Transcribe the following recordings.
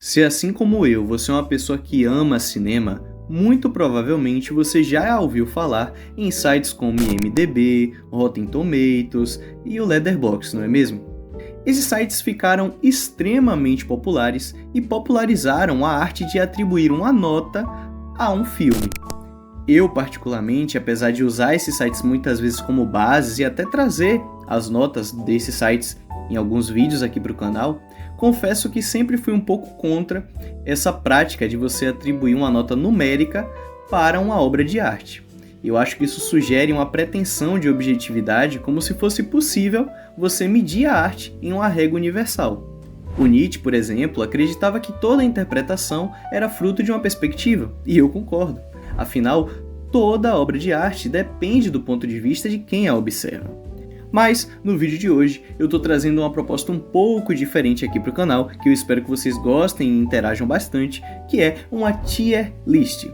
Se assim como eu, você é uma pessoa que ama cinema, muito provavelmente você já ouviu falar em sites como IMDb, Rotten Tomatoes e o Letterboxd, não é mesmo? Esses sites ficaram extremamente populares e popularizaram a arte de atribuir uma nota a um filme. Eu, particularmente, apesar de usar esses sites muitas vezes como bases e até trazer as notas desses sites em alguns vídeos aqui para o canal, confesso que sempre fui um pouco contra essa prática de você atribuir uma nota numérica para uma obra de arte. Eu acho que isso sugere uma pretensão de objetividade, como se fosse possível você medir a arte em uma régua universal. O Nietzsche, por exemplo, acreditava que toda interpretação era fruto de uma perspectiva, e eu concordo. Afinal, toda obra de arte depende do ponto de vista de quem a observa. Mas, no vídeo de hoje, eu estou trazendo uma proposta um pouco diferente aqui para o canal, que eu espero que vocês gostem e interajam bastante, que é uma tier list.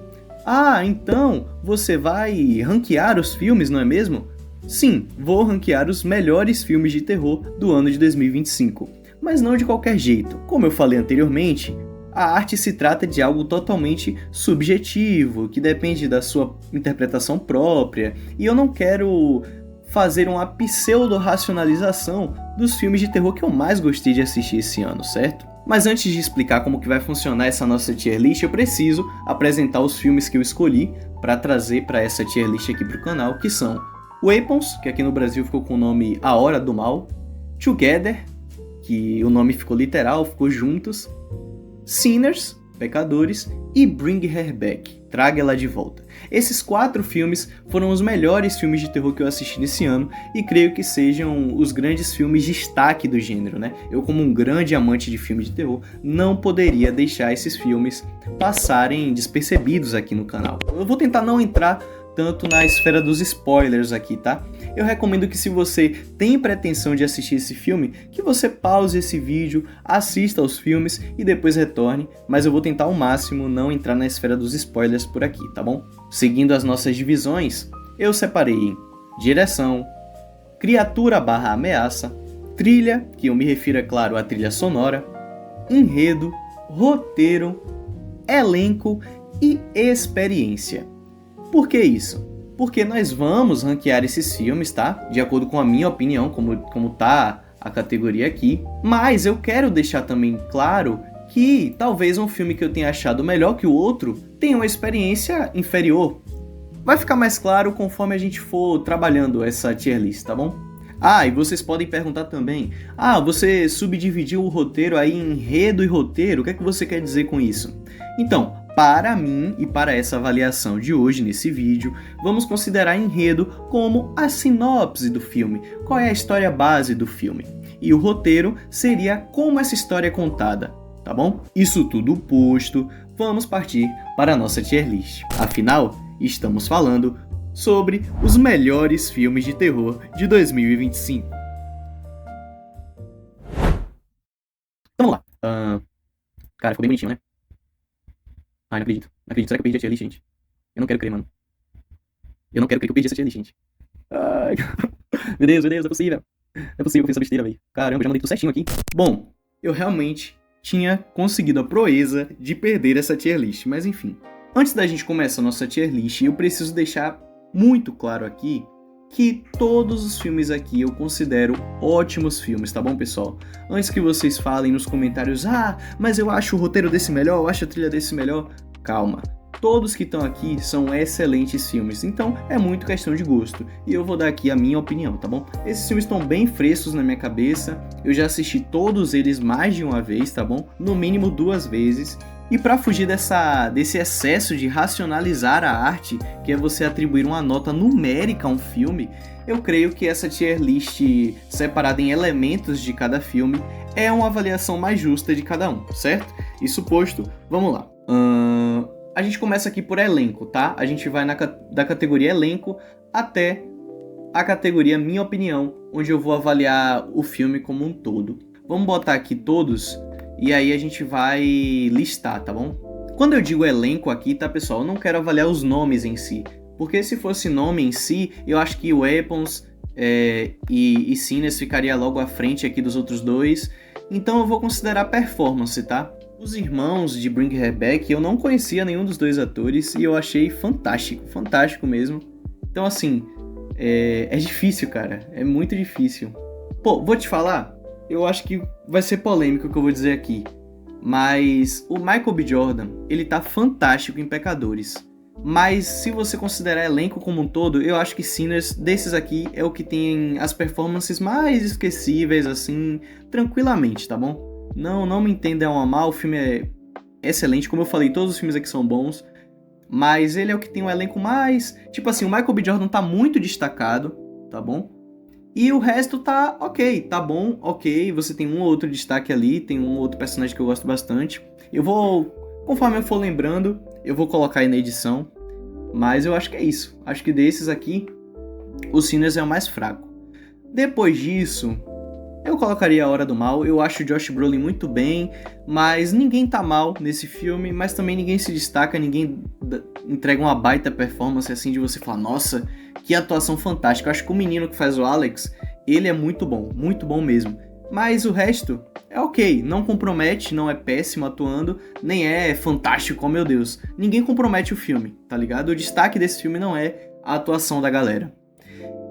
Ah, então você vai ranquear os filmes, não é mesmo? Sim, vou ranquear os melhores filmes de terror do ano de 2025. Mas não de qualquer jeito. Como eu falei anteriormente, a arte se trata de algo totalmente subjetivo, que depende da sua interpretação própria, e eu não quero fazer uma pseudo-racionalização dos filmes de terror que eu mais gostei de assistir esse ano, certo? Mas antes de explicar como que vai funcionar essa nossa tier list, eu preciso apresentar os filmes que eu escolhi para trazer para essa tier list aqui para o canal, que são Weapons, que aqui no Brasil ficou com o nome A Hora do Mal, Together, que o nome ficou literal, ficou juntos, Sinners, Pecadores, e Bring Her Back, Traga Ela de Volta. Esses 4 filmes foram os melhores filmes de terror que eu assisti nesse ano e creio que sejam os grandes filmes de destaque do gênero, né? Eu, como um grande amante de filmes de terror, não poderia deixar esses filmes passarem despercebidos aqui no canal. Eu vou tentar não entrar tanto na esfera dos spoilers aqui, tá? Eu recomendo que, se você tem pretensão de assistir esse filme, que você pause esse vídeo, assista aos filmes e depois retorne, mas eu vou tentar ao máximo não entrar na esfera dos spoilers por aqui, tá bom? Seguindo as nossas divisões, eu separei em direção, criatura/ameaça, trilha, que eu me refiro, é claro, à trilha sonora, enredo, roteiro, elenco e experiência. Por que isso? Porque nós vamos ranquear esses filmes, tá? De acordo com a minha opinião, como tá a categoria aqui. Mas eu quero deixar também claro que talvez um filme que eu tenha achado melhor que o outro tenha uma experiência inferior. Vai ficar mais claro conforme a gente for trabalhando essa tier list, tá bom? Ah, e vocês podem perguntar também, você subdividiu o roteiro aí em enredo e roteiro, o que é que você quer dizer com isso? Então, para mim e para essa avaliação de hoje nesse vídeo, vamos considerar enredo como a sinopse do filme, qual é a história base do filme. E o roteiro seria como essa história é contada, tá bom? Isso tudo posto, vamos partir para a nossa tier list. Afinal, estamos falando sobre os melhores filmes de terror de 2025. Então vamos lá. Cara, ficou bem bonitinho, né? Ai, não acredito. Não acredito. Será que eu perdi a tier list, gente? Eu não quero crer, mano. Eu não quero crer que eu perdi essa tier list, gente. Ai, meu Deus, não é possível. Não é possível que eu fiz essa besteira, velho. Caramba, eu já mandei tudo certinho aqui. Bom, eu realmente tinha conseguido a proeza de perder essa tier list, mas enfim. Antes da gente começar a nossa tier list, eu preciso deixar muito claro aqui que todos os filmes aqui eu considero ótimos filmes, tá bom, pessoal? Antes que vocês falem nos comentários, mas eu acho o roteiro desse melhor, eu acho a trilha desse melhor, calma. Todos que estão aqui são excelentes filmes, então é muito questão de gosto. E eu vou dar aqui a minha opinião, tá bom? Esses filmes estão bem frescos na minha cabeça, eu já assisti todos eles mais de uma vez, tá bom? No mínimo 2 vezes. E para fugir desse excesso de racionalizar a arte, que é você atribuir uma nota numérica a um filme, eu creio que essa tier list separada em elementos de cada filme é uma avaliação mais justa de cada um, certo? Isso posto, vamos lá. A gente começa aqui por elenco, tá? A gente vai da categoria elenco até a categoria minha opinião, onde eu vou avaliar o filme como um todo. Vamos botar aqui todos e aí a gente vai listar, tá bom? Quando eu digo elenco aqui, tá, pessoal? Eu não quero avaliar os nomes em si, porque se fosse nome em si, eu acho que Weapons e Sinners ficaria logo à frente aqui dos outros dois. Então eu vou considerar performance, tá? Os irmãos de Bring Her Back, eu não conhecia nenhum dos dois atores e eu achei fantástico, fantástico mesmo. Então, assim, é difícil, cara, é muito difícil. Pô, vou te falar, eu acho que vai ser polêmico o que eu vou dizer aqui, mas o Michael B. Jordan, ele tá fantástico em Pecadores. Mas se você considerar elenco como um todo, eu acho que Sinners, desses aqui, é o que tem as performances mais esquecíveis, assim, tranquilamente, tá bom? Não me entendam a mal, o filme é excelente, como eu falei, todos os filmes aqui são bons, mas ele é o que tem um elenco mais... Tipo assim, o Michael B. Jordan tá muito destacado, tá bom? E o resto tá ok, tá bom, ok, você tem um ou outro destaque ali, tem um ou outro personagem que eu gosto bastante. Eu vou, conforme eu for lembrando, eu vou colocar aí na edição, mas eu acho que é isso. Acho que desses aqui, o Sinners é o mais fraco. Depois disso, eu colocaria A Hora do Mal. Eu acho o Josh Brolin muito bem, mas ninguém tá mal nesse filme, mas também ninguém se destaca, ninguém entrega uma baita performance assim de você falar, nossa, que atuação fantástica. Eu acho que o menino que faz o Alex, ele é muito bom mesmo. Mas o resto é ok, não compromete, não é péssimo atuando, nem é fantástico, oh meu Deus. Ninguém compromete o filme, tá ligado? O destaque desse filme não é a atuação da galera.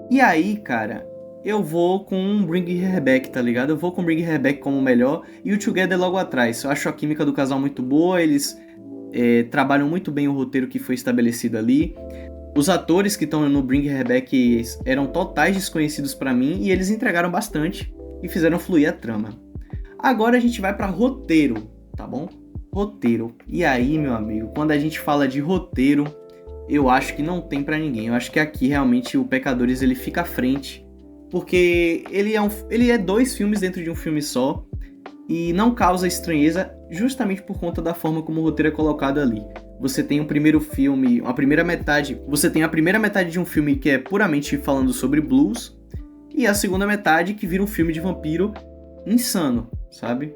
E aí, cara, eu vou com Bring Her Back, tá ligado? Eu vou com Bring Her Back como o melhor e o Together logo atrás. Eu acho a química do casal muito boa, eles trabalham muito bem o roteiro que foi estabelecido ali. Os atores que estão no Bring Her Back eram totais desconhecidos pra mim e eles entregaram bastante e fizeram fluir a trama. Agora a gente vai pra roteiro, tá bom? Roteiro. E aí, meu amigo, quando a gente fala de roteiro, eu acho que não tem pra ninguém. Eu acho que aqui realmente o Pecadores ele fica à frente, porque ele é 2 filmes dentro de um filme só e não causa estranheza justamente por conta da forma como o roteiro é colocado ali. Você tem o primeiro filme, você tem a primeira metade de um filme que é puramente falando sobre blues e a segunda metade que vira um filme de vampiro insano, sabe?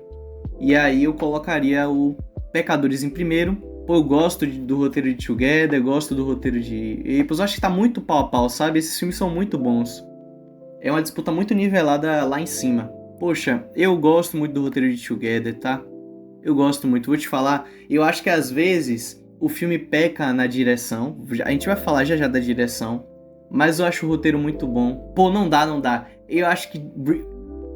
E aí eu colocaria o Pecadores em primeiro. Pô, eu gosto do roteiro de Together, gosto do roteiro de Apples, eu acho que tá muito pau a pau, sabe? Esses filmes são muito bons. É uma disputa muito nivelada lá em cima. Poxa, eu gosto muito do roteiro de Together, tá? Eu gosto muito, vou te falar. Eu acho que às vezes o filme peca na direção. A gente vai falar já da direção. Mas eu acho o roteiro muito bom. Pô, não dá. Eu acho que...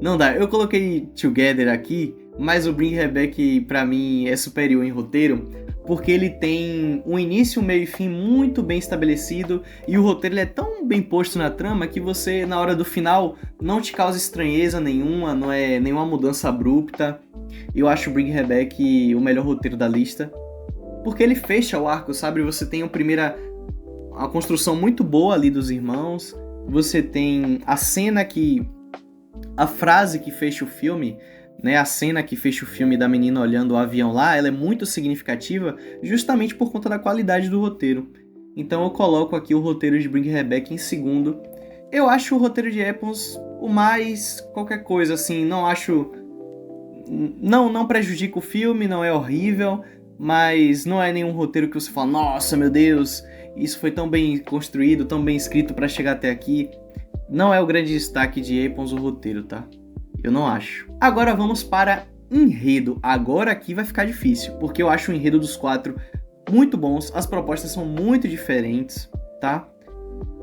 Não dá. Eu coloquei Together aqui, mas o Bring Her Back pra mim é superior em roteiro, porque ele tem um início, meio e fim muito bem estabelecido e o roteiro ele é tão bem posto na trama que você, na hora do final, não te causa estranheza nenhuma, não é nenhuma mudança abrupta. Eu acho o Bring Her Back o melhor roteiro da lista, porque ele fecha o arco, sabe? Você tem a construção muito boa ali dos irmãos, você tem a frase que fecha o filme, né, a cena que fecha o filme da menina olhando o avião lá, ela é muito significativa justamente por conta da qualidade do roteiro. Então eu coloco aqui o roteiro de Bring Her Back em segundo. Eu acho o roteiro de Apples o mais qualquer coisa, assim, não acho... Não prejudica o filme, não é horrível, mas não é nenhum roteiro que você fala, nossa, meu Deus, isso foi tão bem construído, tão bem escrito pra chegar até aqui. Não é o grande destaque de Apples o roteiro, tá? Eu não acho. Agora vamos para enredo. Agora aqui vai ficar difícil, porque eu acho o enredo dos 4 muito bons, as propostas são muito diferentes, tá?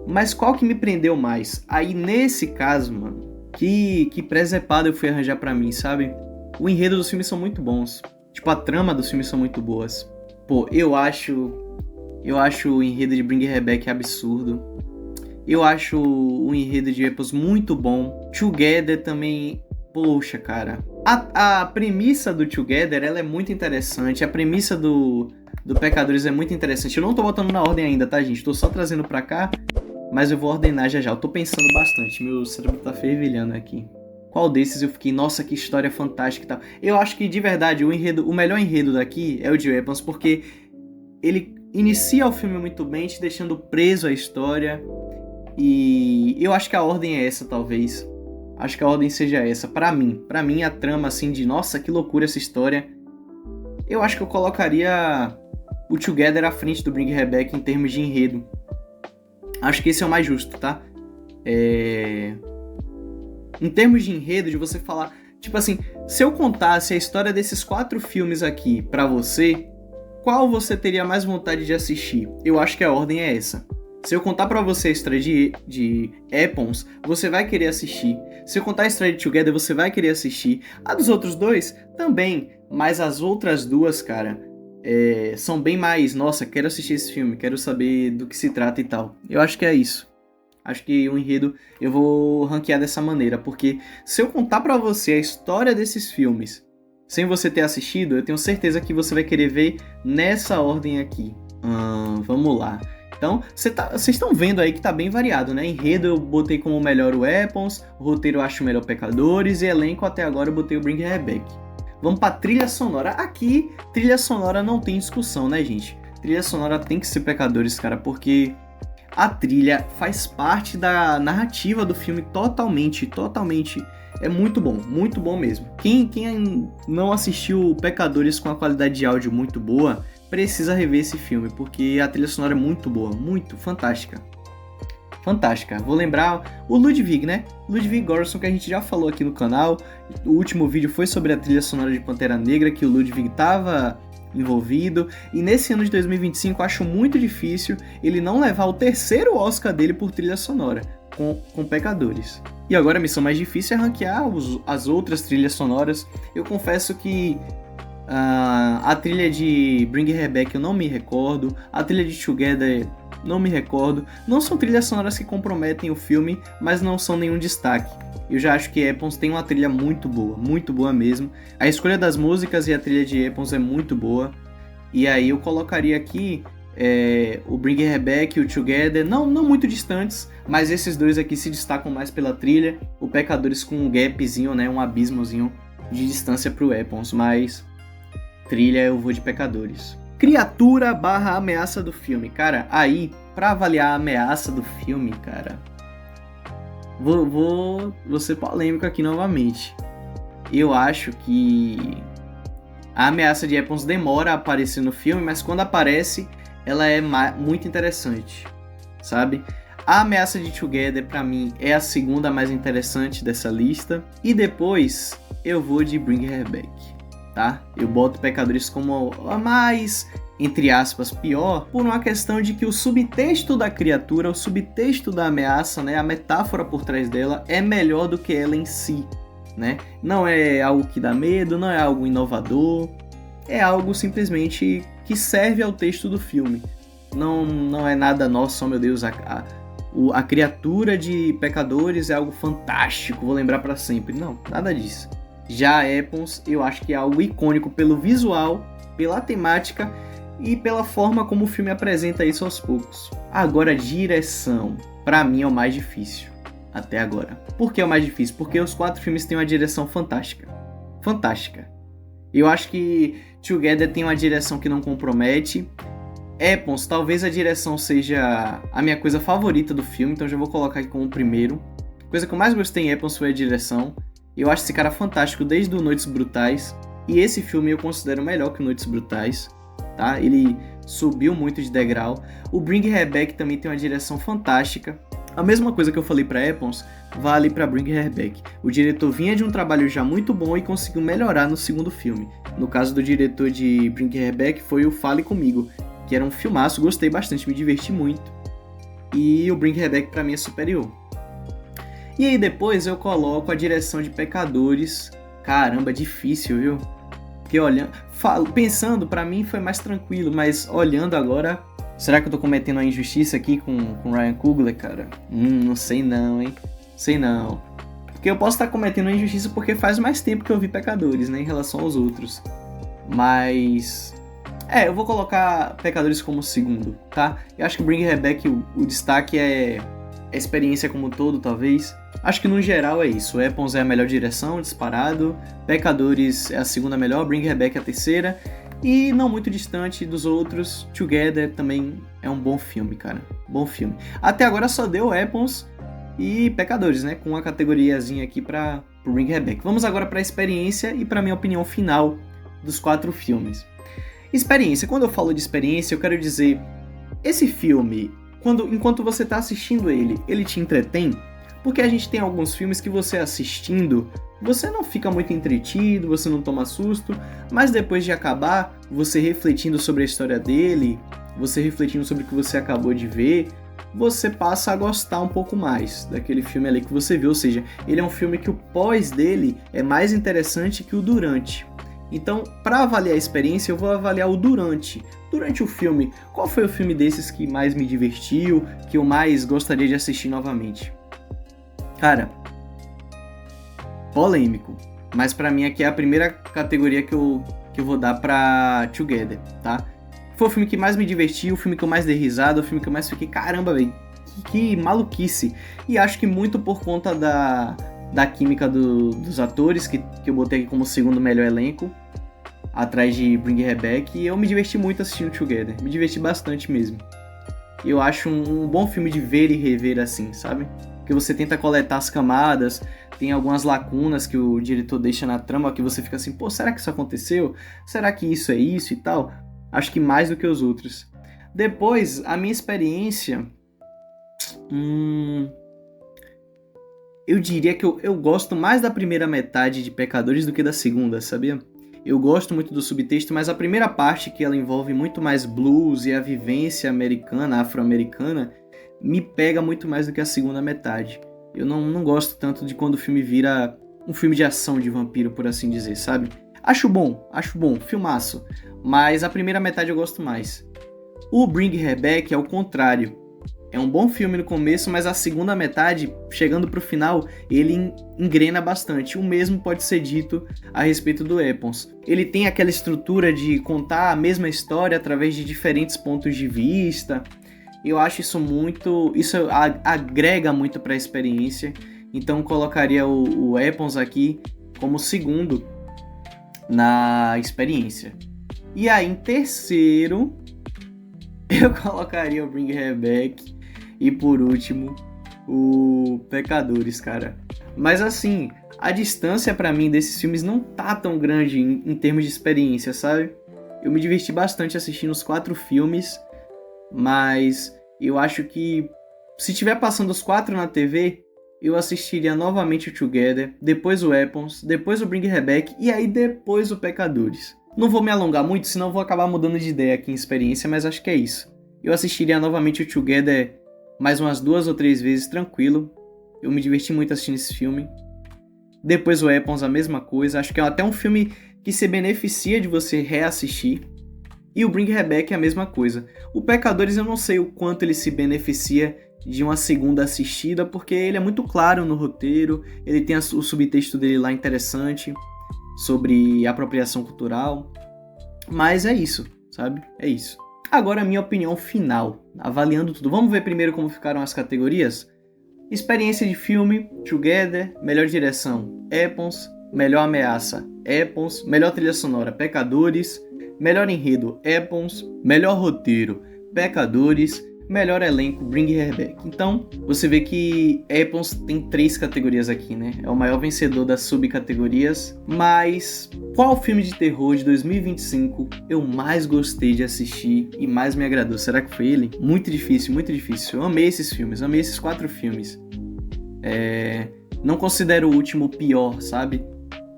Mas qual que me prendeu mais? Aí nesse caso, mano, que presepada eu fui arranjar pra mim, sabe? O enredo dos filmes são muito bons. Tipo, a trama dos filmes são muito boas. Pô, eu acho o enredo de Bring Her Back absurdo. Eu acho o enredo de Apples muito bom. Together também... Poxa, cara. A premissa do Together, ela é muito interessante. A premissa do Pecadores é muito interessante. Eu não tô botando na ordem ainda, tá, gente? Tô só trazendo pra cá, mas eu vou ordenar já. Eu tô pensando bastante. Meu cérebro tá fervilhando aqui. Qual desses eu fiquei, nossa, que história fantástica e tal. Eu acho que, de verdade, o melhor enredo daqui é o de Weapons, porque ele inicia o filme muito bem, te deixando preso à história. E eu acho que a ordem é essa, talvez. Acho que a ordem seja essa. Pra mim, a trama, assim, de nossa, que loucura essa história. Eu acho que eu colocaria o Together à frente do Bring Her Back em termos de enredo. Acho que esse é o mais justo, tá? Em termos de enredo, de você falar Tipo assim, se eu contasse a história desses 4 filmes aqui pra você, qual você teria mais vontade de assistir? Eu acho que a ordem é essa. Se eu contar pra você a história de Epons, você vai querer assistir. Se eu contar a história de Together, você vai querer assistir. A dos outros 2, também. Mas as outras 2, cara, são bem mais... Nossa, quero assistir esse filme, quero saber do que se trata e tal. Eu acho que é isso. Acho que o enredo eu vou ranquear dessa maneira, porque se eu contar pra você a história desses filmes, sem você ter assistido, eu tenho certeza que você vai querer ver nessa ordem aqui. Vamos lá. Então, vocês estão vendo aí que tá bem variado, né? Enredo eu botei como melhor o Epons, roteiro eu acho melhor Pecadores, e elenco até agora eu botei o Bring Her Back. Vamos pra trilha sonora. Aqui, trilha sonora não tem discussão, né, gente? Trilha sonora tem que ser Pecadores, cara, porque... a trilha faz parte da narrativa do filme totalmente. É muito bom mesmo. Quem não assistiu Pecadores com a qualidade de áudio muito boa, precisa rever esse filme, porque a trilha sonora é muito boa, muito fantástica. Fantástica. Vou lembrar o Ludwig, né? Ludwig Göransson, que a gente já falou aqui no canal. O último vídeo foi sobre a trilha sonora de Pantera Negra, que o Ludwig estava envolvido, e nesse ano de 2025 acho muito difícil ele não levar o 3º Oscar dele por trilha sonora, com Pecadores. E agora a missão mais difícil é ranquear as outras trilhas sonoras. Eu confesso que a trilha de Bring Her Back eu não me recordo, a trilha de Together não me recordo, não são trilhas sonoras que comprometem o filme, mas não são nenhum destaque. Eu já acho que Epons tem uma trilha muito boa mesmo. A escolha das músicas e a trilha de Epons é muito boa. E aí eu colocaria aqui o Bring Her Back e o Together, não muito distantes, mas esses 2 aqui se destacam mais pela trilha. O Pecadores com um gapzinho, né, um abismozinho de distância pro Epons, mas trilha eu vou de Pecadores. Criatura / ameaça do filme. Cara, aí, pra avaliar a ameaça do filme, cara... Vou ser polêmico aqui novamente. Eu acho que a ameaça de Epons demora a aparecer no filme, mas quando aparece, ela é muito interessante, sabe? A ameaça de Together, pra mim, é a segunda mais interessante dessa lista. E depois, eu vou de Bring Her Back, tá? Eu boto Pecadores como a mais... entre aspas, pior, por uma questão de que o subtexto da criatura, o subtexto da ameaça, né, a metáfora por trás dela é melhor do que ela em si, né? Não é algo que dá medo, não é algo inovador, é algo simplesmente que serve ao texto do filme. Não é nada, nossa, oh meu Deus, a criatura de Pecadores é algo fantástico, vou lembrar pra sempre. Não, nada disso. Já Epons, eu acho que é algo icônico pelo visual, pela temática e pela forma como o filme apresenta isso aos poucos. Agora, direção, pra mim é o mais difícil, até agora. Por que é o mais difícil? Porque os 4 filmes têm uma direção fantástica. Fantástica. Eu acho que Together tem uma direção que não compromete. Epons, talvez a direção seja a minha coisa favorita do filme, então já vou colocar aqui como o primeiro. A coisa que eu mais gostei em Epons foi a direção. Eu acho esse cara fantástico desde o Noites Brutais. E esse filme eu considero melhor que Noites Brutais, tá? Ele subiu muito de degrau. O Bring Her Back também tem uma direção fantástica. A mesma coisa que eu falei para Epons, vale para Bring Her Back. O diretor vinha de um trabalho já muito bom e conseguiu melhorar no segundo filme. No caso do diretor de Bring Her Back foi o Fale Comigo, que era um filmaço, gostei bastante, me diverti muito. E o Bring Her Back para mim é superior. E aí depois eu coloco a direção de Pecadores. Caramba, difícil, viu? Porque pensando, pra mim foi mais tranquilo, mas olhando agora, será que eu tô cometendo uma injustiça aqui com Ryan Coogler, cara? Não sei não, hein? Sei não. Porque eu posso estar cometendo uma injustiça porque faz mais tempo que eu vi Pecadores, né, em relação aos outros. Mas... eu vou colocar Pecadores como segundo, tá? Eu acho que Bring Her Back, o destaque é a experiência como um todo, talvez. Acho que no geral é isso. Epons é a melhor direção, disparado. Pecadores é a segunda melhor, Bring Her Back é a terceira. E não muito distante dos outros, Together também é um bom filme, cara. Bom filme. Até agora só deu Epons e Pecadores, né? Com uma categoriazinha aqui para Bring Her Back. Vamos agora para a experiência e para minha opinião final dos 4 filmes. Experiência. Quando eu falo de experiência, eu quero dizer... Esse filme, enquanto você está assistindo ele te entretém? Porque a gente tem alguns filmes que você assistindo, você não fica muito entretido, você não toma susto, mas depois de acabar, você refletindo sobre a história dele, você refletindo sobre o que você acabou de ver, você passa a gostar um pouco mais daquele filme ali que você viu. Ou seja, ele é um filme que o pós dele é mais interessante que o durante. Então, para avaliar a experiência, eu vou avaliar o durante. Durante o filme, qual foi o filme desses que mais me divertiu, que eu mais gostaria de assistir novamente? Cara, polêmico, mas pra mim aqui é a primeira categoria que eu vou dar pra Together, tá? Foi o filme que mais me divertiu, o filme que eu mais dei risada, o filme que eu mais fiquei, caramba, velho, que maluquice. E acho que muito por conta da química dos atores, que eu botei aqui como segundo melhor elenco, atrás de Bring Her Back, e eu me diverti muito assistindo Together, me diverti bastante mesmo. Eu acho um bom filme de ver e rever assim, sabe? Porque você tenta coletar as camadas, tem algumas lacunas que o diretor deixa na trama, que você fica assim, pô, será que isso aconteceu? Será que isso é isso e tal? Acho que mais do que os outros. Depois, a minha experiência... eu diria que eu gosto mais da primeira metade de Pecadores do que da segunda, sabia? Eu gosto muito do subtexto, mas a primeira parte, que ela envolve muito mais blues e a vivência americana, afro-americana, me pega muito mais do que a segunda metade. Eu não gosto tanto de quando o filme vira um filme de ação de vampiro, por assim dizer, sabe? Acho bom, filmaço, mas a primeira metade eu gosto mais. O Bring Her Back é o contrário. É um bom filme no começo, mas a segunda metade, chegando pro final, ele engrena bastante. O mesmo pode ser dito a respeito do Weapons. Ele tem aquela estrutura de contar a mesma história através de diferentes pontos de vista. Eu acho isso agrega muito para a experiência. Então colocaria o Weapons aqui como segundo na experiência. E aí em terceiro, eu colocaria o Bring Her Back. E por último, o Pecadores, cara. Mas assim, a distância pra mim desses filmes não tá tão grande em termos de experiência, sabe? Eu me diverti bastante assistindo os 4 filmes, mas eu acho que se estiver passando os 4 na TV, eu assistiria novamente o Together, depois o Weapons, depois o Bring Her Back e aí depois o Pecadores. Não vou me alongar muito, senão vou acabar mudando de ideia aqui em experiência, mas acho que é isso. Eu assistiria novamente o Together mais umas 2 ou 3 vezes, tranquilo. Eu me diverti muito assistindo esse filme. Depois o Weapons, a mesma coisa. Acho que é até um filme que se beneficia de você reassistir. E o Bring Her Back é a mesma coisa. O Pecadores eu não sei o quanto ele se beneficia de uma segunda assistida, porque ele é muito claro no roteiro, ele tem o subtexto dele lá interessante, sobre apropriação cultural. Mas é isso, sabe? É isso. Agora a minha opinião final, avaliando tudo. Vamos ver primeiro como ficaram as categorias? Experiência de filme, Together, melhor direção, Weapons, melhor ameaça, Weapons, melhor trilha sonora, Pecadores, melhor enredo, Weapons, melhor roteiro, Pecadores, melhor elenco, Bring Her Back. Então, você vê que Weapons tem 3 categorias aqui, né? É o maior vencedor das subcategorias. Mas qual filme de terror de 2025 eu mais gostei de assistir e mais me agradou? Será que foi ele? Muito difícil, muito difícil. Eu amei esses filmes, amei esses 4 filmes. Não considero o último pior, sabe?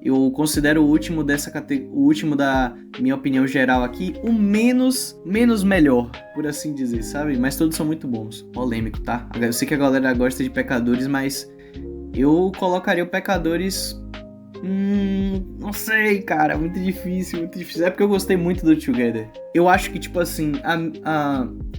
Eu considero o último o último da minha opinião geral aqui, o menos melhor, por assim dizer, sabe? Mas todos são muito bons. Polêmico, tá? Eu sei que a galera gosta de Pecadores, mas eu colocaria o Pecadores... não sei, cara. Muito difícil, muito difícil. É porque eu gostei muito do Together. Eu acho que, tipo assim,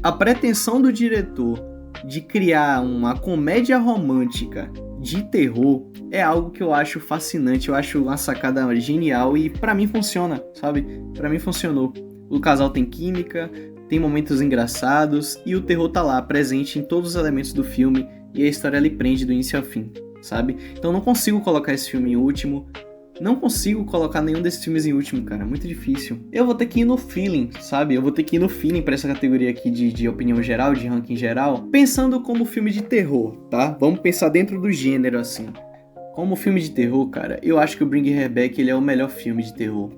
a pretensão do diretor de criar uma comédia romântica de terror é algo que eu acho fascinante, eu acho uma sacada genial e pra mim funciona, sabe? Pra mim funcionou. O casal tem química, tem momentos engraçados e o terror tá lá, presente em todos os elementos do filme e a história lhe prende do início ao fim, sabe? Então não consigo colocar esse filme em último, não consigo colocar nenhum desses filmes em último, cara, muito difícil. Eu vou ter que ir no feeling, sabe? Eu vou ter que ir no feeling pra essa categoria aqui de opinião geral, de ranking geral, pensando como filme de terror, tá? Vamos pensar dentro do gênero, assim. Como filme de terror, cara, eu acho que o Bring Her Back, ele é o melhor filme de terror,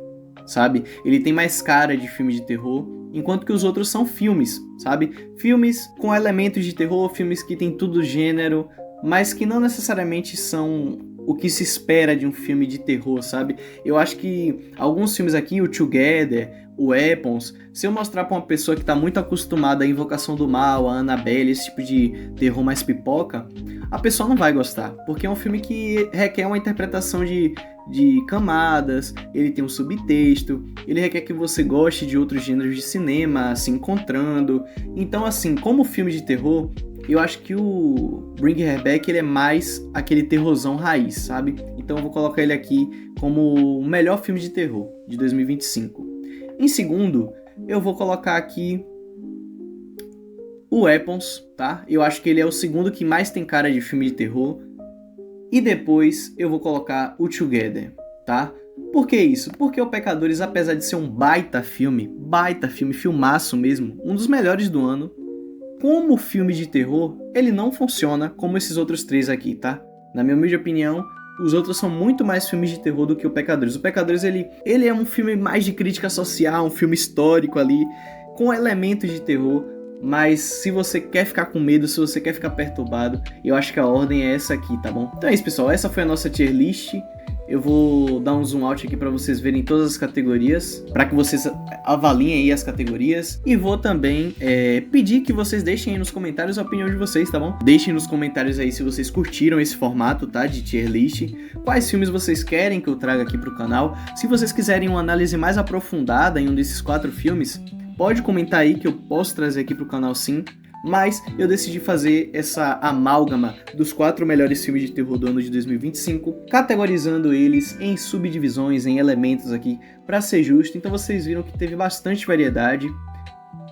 sabe? Ele tem mais cara de filme de terror, enquanto que os outros são filmes, sabe? Filmes com elementos de terror, filmes que tem tudo gênero, mas que não necessariamente são o que se espera de um filme de terror, sabe? Eu acho que alguns filmes aqui, o Together, o Weapons, se eu mostrar pra uma pessoa que tá muito acostumada à Invocação do Mal, a Annabelle, esse tipo de terror mais pipoca, a pessoa não vai gostar, porque é um filme que requer uma interpretação de camadas, ele tem um subtexto, ele requer que você goste de outros gêneros de cinema, se encontrando. Então, assim, como filme de terror, eu acho que o Bring Her Back ele é mais aquele terrorzão raiz, sabe? Então eu vou colocar ele aqui como o melhor filme de terror de 2025. Em segundo, eu vou colocar aqui o Weapons, tá? Eu acho que ele é o segundo que mais tem cara de filme de terror. E depois eu vou colocar o Together, tá? Por que isso? Porque o Pecadores, apesar de ser um baita filme, filmaço mesmo, um dos melhores do ano, como filme de terror, ele não funciona como esses outros três aqui, tá? Na minha humilde opinião, os outros são muito mais filmes de terror do que o Pecadores. O Pecadores, ele é um filme mais de crítica social, um filme histórico ali, com elementos de terror, mas se você quer ficar com medo, se você quer ficar perturbado, eu acho que a ordem é essa aqui, tá bom? Então é isso, pessoal, essa foi a nossa tier list. Eu vou dar um zoom out aqui para vocês verem todas as categorias, para que vocês avaliem aí as categorias. E vou também pedir que vocês deixem aí nos comentários a opinião de vocês, tá bom? Deixem nos comentários aí se vocês curtiram esse formato, tá? De tier list. Quais filmes vocês querem que eu traga aqui pro canal. Se vocês quiserem uma análise mais aprofundada em um desses 4 filmes, pode comentar aí que eu posso trazer aqui pro canal sim. Mas eu decidi fazer essa amálgama dos 4 melhores filmes de terror do ano de 2025, categorizando eles em subdivisões, em elementos aqui, para ser justo. Então vocês viram que teve bastante variedade.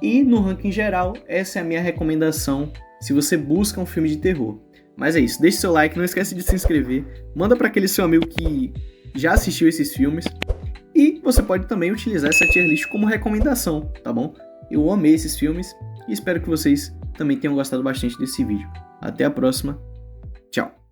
E no ranking geral, essa é a minha recomendação se você busca um filme de terror. Mas é isso, deixe seu like, não esquece de se inscrever, manda para aquele seu amigo que já assistiu esses filmes. E você pode também utilizar essa tier list como recomendação, tá bom? Eu amei esses filmes e espero que vocês também tenham gostado bastante desse vídeo. Até a próxima. Tchau.